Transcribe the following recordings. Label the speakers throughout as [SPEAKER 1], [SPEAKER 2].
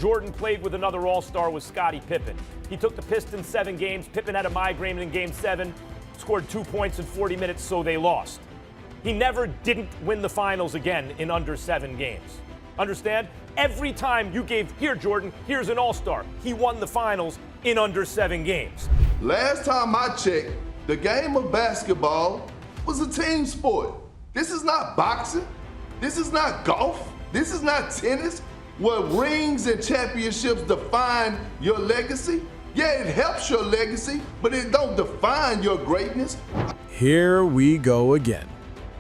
[SPEAKER 1] Jordan played with another all-star was Scottie Pippen. He took the Pistons 7 games. Pippen had a migraine in game 7, scored 2 points in 40 minutes, so they lost. He never didn't win the finals again in under 7 games. Understand? Every time you gave, here, Jordan, here's an all-star. He won the finals in under 7 games.
[SPEAKER 2] Last time I checked, the game of basketball was a team sport. This is not boxing. This is not golf. This is not tennis, where rings and championships define your legacy. Yeah, it helps your legacy, but it don't define your greatness.
[SPEAKER 3] Here we go again.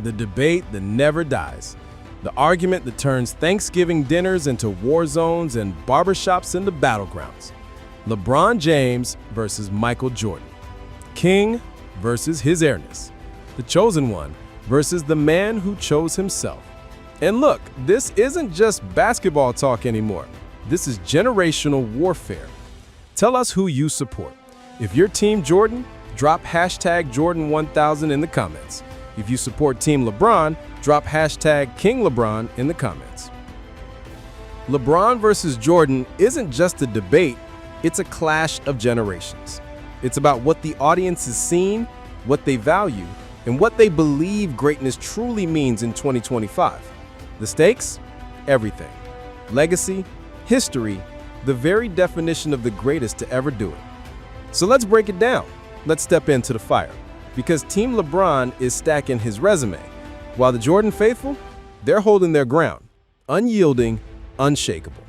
[SPEAKER 3] The debate that never dies. The argument that turns Thanksgiving dinners into war zones and barbershops into battlegrounds. LeBron James versus Michael Jordan. King versus his Airness. The chosen one versus the man who chose himself. And look, this isn't just basketball talk anymore. This is generational warfare. Tell us who you support. If you're Team Jordan, drop hashtag Jordan1000 in the comments. If you support Team LeBron, drop hashtag King LeBron in the comments. LeBron versus Jordan isn't just a debate, it's a clash of generations. It's about what the audience is seeing, what they value, and what they believe greatness truly means in 2025. The stakes? Everything. Legacy, history, the very definition of the greatest to ever do it. So let's break it down. Let's step into the fire. Because Team LeBron is stacking his resume, while the Jordan faithful, they're holding their ground, unyielding, unshakable.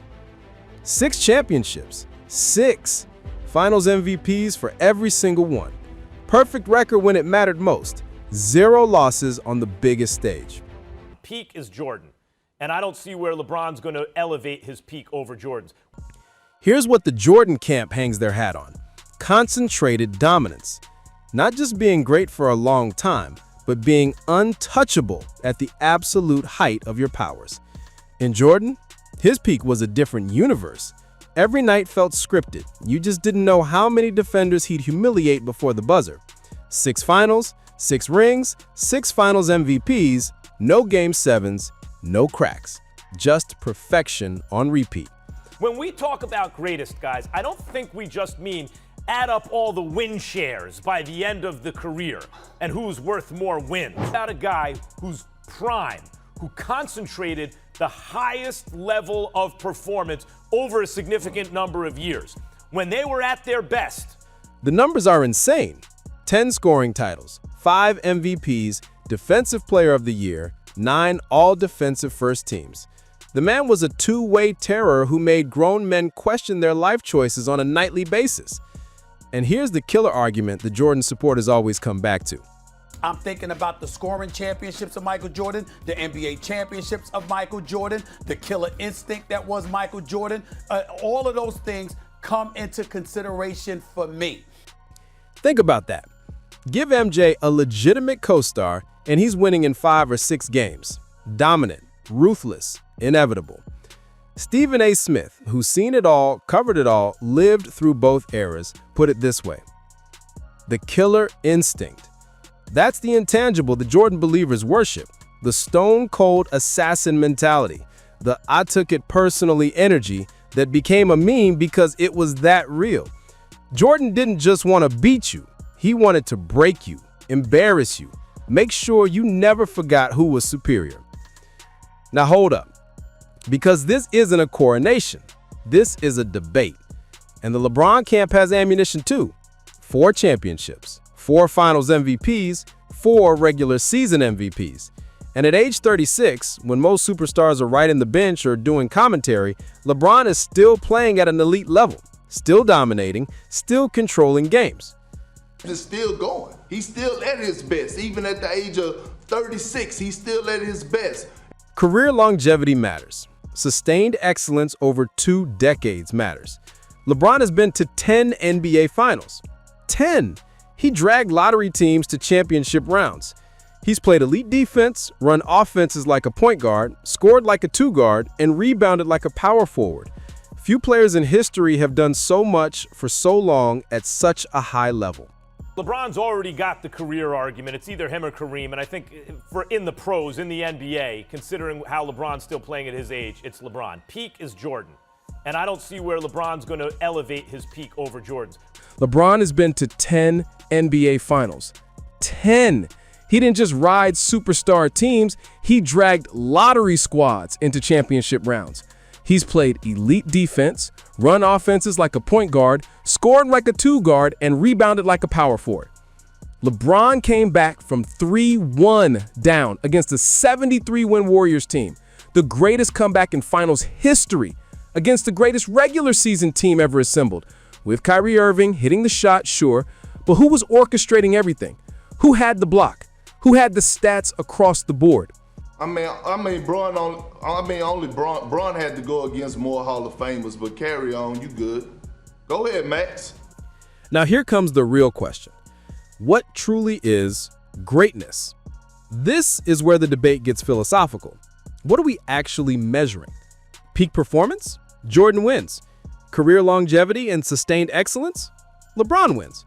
[SPEAKER 3] 6 championships, 6 Finals MVPs for every single one. Perfect record when it mattered most. 0 losses on the biggest stage.
[SPEAKER 1] Peak is Jordan, and I don't see where LeBron's going to elevate his peak over Jordan's.
[SPEAKER 3] Here's what the Jordan camp hangs their hat on. Concentrated dominance. Not just being great for a long time, but being untouchable at the absolute height of your powers. In Jordan, his peak was a different universe. Every night felt scripted. You just didn't know how many defenders he'd humiliate before the buzzer. 6 finals, 6 rings, 6 finals MVPs, no game 7s, no cracks. Just perfection on repeat.
[SPEAKER 1] When we talk about greatest, guys, I don't think we just mean add up all the win shares by the end of the career and who's worth more wins. About a guy who's prime, who concentrated the highest level of performance over a significant number of years. When they were at their best.
[SPEAKER 3] The numbers are insane. 10 scoring titles, 5 MVPs, Defensive Player of the Year, 9 all-defensive first teams. The man was a two-way terror who made grown men question their life choices on a nightly basis. And here's the killer argument the Jordan supporters always come back to.
[SPEAKER 4] I'm thinking about the scoring championships of Michael Jordan, the NBA championships of Michael Jordan, the killer instinct that was Michael Jordan. All of those things come into consideration for me.
[SPEAKER 3] Think about that. Give MJ a legitimate co-star, and he's winning in 5 or 6 games. Dominant, ruthless, inevitable. Stephen A. Smith, who's seen it all, covered it all, lived through both eras, put it this way. The killer instinct. That's the intangible the Jordan believers worship. The stone-cold assassin mentality. The I took it personally energy that became a meme because it was that real. Jordan didn't just want to beat you. He wanted to break you, embarrass you, make sure you never forgot who was superior. Now hold up. Because this isn't a coronation. This is a debate. And the LeBron camp has ammunition too. 4 championships, 4 finals MVPs, 4 regular season MVPs. And at age 36, when most superstars are riding the bench or doing commentary, LeBron is still playing at an elite level, still dominating, still controlling games.
[SPEAKER 2] He's still going. He's still at his best. Even at the age of 36, he's still at his best.
[SPEAKER 3] Career longevity matters. Sustained excellence over 2 decades matters. LeBron has been to 10 NBA Finals. 10! He dragged lottery teams to championship rounds. He's played elite defense, run offenses like a point guard, scored like a 2 guard, and rebounded like a power forward. Few players in history have done so much for so long at such a high level.
[SPEAKER 1] LeBron's already got the career argument. It's either him or Kareem, and I think for in the pros, in the NBA, considering how LeBron's still playing at his age, it's LeBron. Peak is Jordan. and I don't see where LeBron's going to elevate his peak over Jordan's.
[SPEAKER 3] LeBron has been to 10 NBA Finals. 10! He didn't just ride superstar teams, he dragged lottery squads into championship rounds. He's played elite defense, run offenses like a point guard, scored like a two guard, and rebounded like a power forward. LeBron came back from 3-1 down against a 73-win Warriors team, the greatest comeback in finals history, against the greatest regular season team ever assembled, with Kyrie Irving hitting the shot, sure, but who was orchestrating everything? Who had the block? Who had the stats across the board?
[SPEAKER 2] Only Braun had to go against more Hall of Famers, but carry on, you good. Go ahead, Max.
[SPEAKER 3] Now here comes the real question. What truly is greatness? This is where the debate gets philosophical. What are we actually measuring? Peak performance? Jordan wins. Career longevity and sustained excellence? LeBron wins.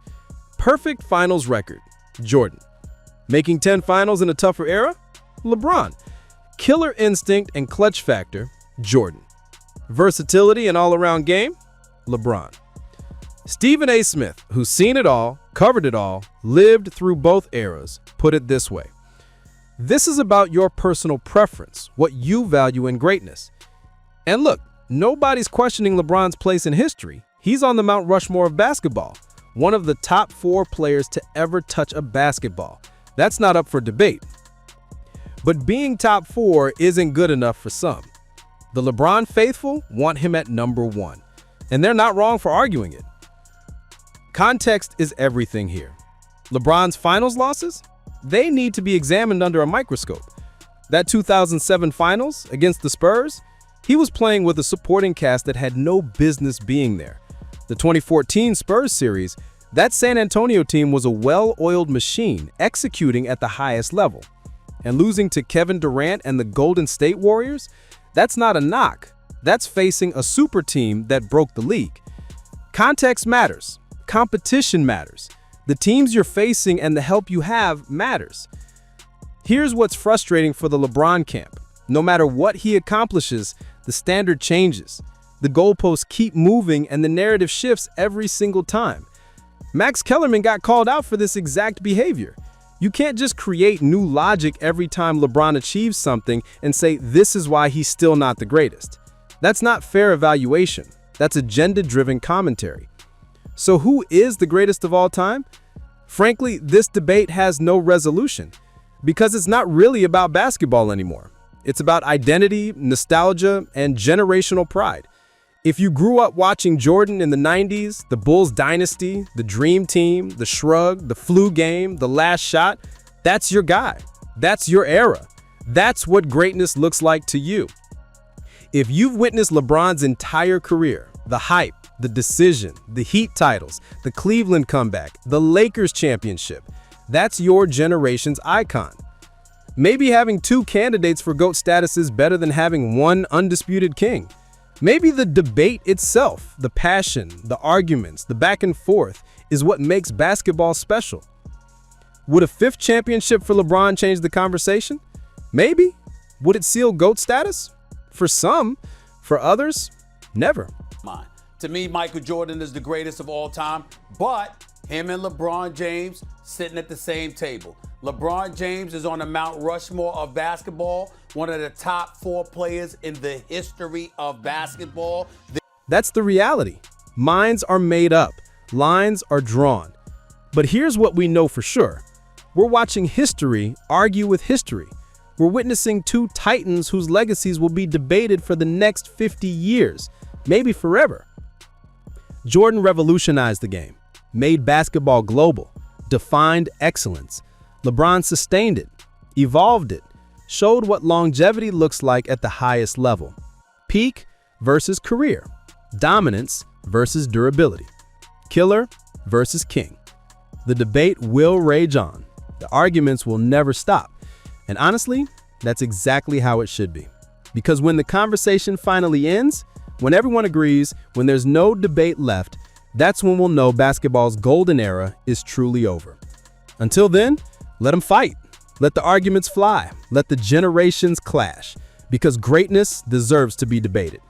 [SPEAKER 3] Perfect finals record? Jordan. Making 10 finals in a tougher era? LeBron. Killer instinct and clutch factor? Jordan. Versatility and all-around game? LeBron. Stephen A. Smith, who's seen it all, covered it all, lived through both eras, put it this way. This is about your personal preference, what you value in greatness. And look, nobody's questioning LeBron's place in history. He's on the Mount Rushmore of basketball, one of the top 4 players to ever touch a basketball. That's not up for debate. But being top 4 isn't good enough for some. The LeBron faithful want him at number 1, and they're not wrong for arguing it. Context is everything here. LeBron's finals losses? They need to be examined under a microscope. That 2007 finals against the Spurs? He was playing with a supporting cast that had no business being there. The 2014 Spurs series, that San Antonio team was a well-oiled machine executing at the highest level. And losing to Kevin Durant and the Golden State Warriors? That's not a knock. That's facing a super team that broke the league. Context matters. Competition matters. The teams you're facing and the help you have matters. Here's what's frustrating for the LeBron camp. No matter what he accomplishes, the standard changes. The goalposts keep moving and the narrative shifts every single time. Max Kellerman got called out for this exact behavior. You can't just create new logic every time LeBron achieves something and say this is why he's still not the greatest. That's not fair evaluation. That's agenda-driven commentary. So who is the greatest of all time? Frankly, this debate has no resolution because it's not really about basketball anymore. It's about identity, nostalgia, and generational pride. If you grew up watching Jordan in the 90s, the Bulls dynasty, the Dream Team, the Shrug, the Flu Game, the Last Shot, that's your guy. That's your era. That's what greatness looks like to you. If you've witnessed LeBron's entire career, the hype, the decision, the Heat titles, the Cleveland comeback, the Lakers championship, that's your generation's icon. Maybe having 2 candidates for GOAT status is better than having one undisputed king. Maybe the debate itself, the passion, the arguments, the back and forth is what makes basketball special. Would a 5th championship for LeBron change the conversation? Maybe. Would it seal GOAT status? For some. For others, never.
[SPEAKER 4] To me, Michael Jordan is the greatest of all time, but him and LeBron James sitting at the same table. LeBron James is on the Mount Rushmore of basketball, one of the top 4 players in the history of basketball.
[SPEAKER 3] That's the reality. Minds are made up. Lines are drawn. But here's what we know for sure. We're watching history argue with history. We're witnessing 2 titans whose legacies will be debated for the next 50 years, maybe forever. Jordan revolutionized the game, made basketball global, defined excellence. LeBron sustained it, evolved it, showed what longevity looks like at the highest level. Peak versus career, dominance versus durability, killer versus king. The debate will rage on. The arguments will never stop. And honestly, that's exactly how it should be. Because when the conversation finally ends, when everyone agrees, when there's no debate left, that's when we'll know basketball's golden era is truly over. Until then, let them fight. Let the arguments fly. Let the generations clash. Because greatness deserves to be debated.